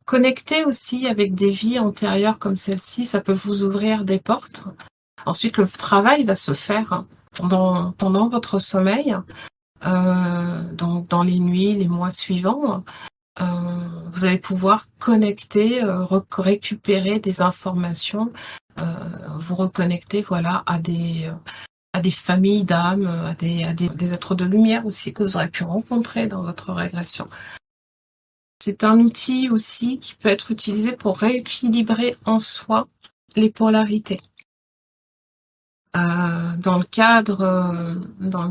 connecter aussi avec des vies antérieures comme celle-ci, ça peut vous ouvrir des portes. Ensuite, le travail va se faire pendant votre sommeil, donc dans les nuits, les mois suivants. Vous allez pouvoir connecter, récupérer des informations, vous reconnecter, voilà, à des familles d'âmes, à des êtres de lumière aussi que vous aurez pu rencontrer dans votre régression. C'est un outil aussi qui peut être utilisé pour rééquilibrer en soi les polarités. Dans le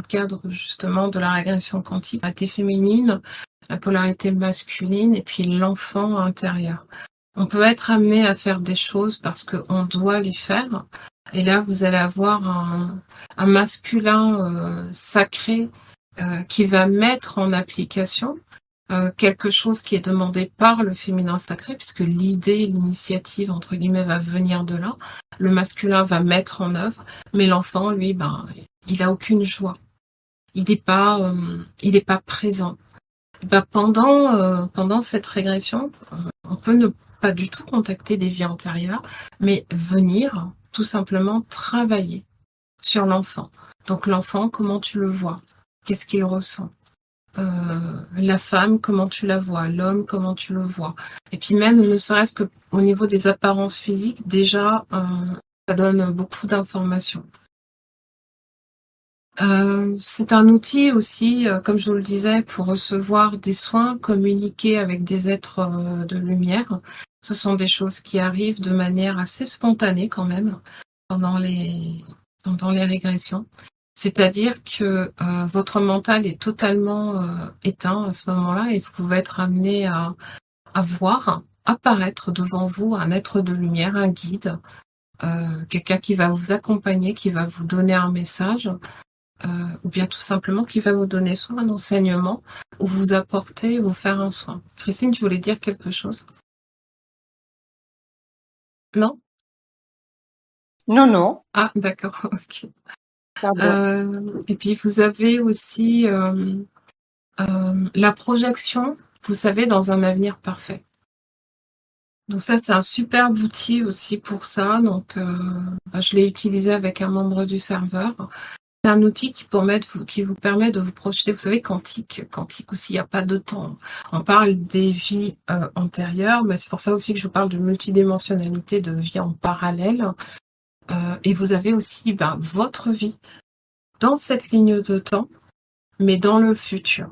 cadre justement de la régression quantique, la polarité féminine, la polarité masculine et puis l'enfant intérieur. On peut être amené à faire des choses parce qu'on doit les faire. Et là, vous allez avoir un masculin sacré qui va mettre en application quelque chose qui est demandé par le féminin sacré, puisque l'idée, l'initiative, entre guillemets, va venir de là. Le masculin va mettre en œuvre, mais l'enfant, lui, il a aucune joie. Il n'est pas présent. Pendant cette régression, on peut ne pas du tout contacter des vies antérieures, mais venir tout simplement travailler sur l'enfant. Donc l'enfant, comment tu le vois? Qu'est-ce qu'il ressent? La femme, comment tu la vois? L'homme, comment tu le vois? Et puis même, ne serait-ce que au niveau des apparences physiques, déjà, ça donne beaucoup d'informations. C'est un outil aussi, comme je vous le disais, pour recevoir des soins, communiquer avec des êtres de lumière. Ce sont des choses qui arrivent de manière assez spontanée quand même pendant les régressions. C'est-à-dire que votre mental est totalement éteint à ce moment-là et vous pouvez être amené à voir apparaître devant vous un être de lumière, un guide, quelqu'un qui va vous accompagner, qui va vous donner un message, ou bien tout simplement qui va vous donner soit un enseignement ou vous apporter, vous faire un soin. Christine, tu voulais dire quelque chose? Non? Non, non. Ah, d'accord, ok. Pardon. Et puis vous avez aussi la projection, vous savez, dans un avenir parfait. Donc ça, c'est un superbe outil aussi pour ça. Donc, je l'ai utilisé avec un membre du serveur. C'est un outil qui vous permet de vous projeter. Vous savez, quantique aussi, il n'y a pas de temps. On parle des vies antérieures, mais c'est pour ça aussi que je vous parle de multidimensionnalité, de vie en parallèle. Et vous avez aussi votre vie dans cette ligne de temps, mais dans le futur.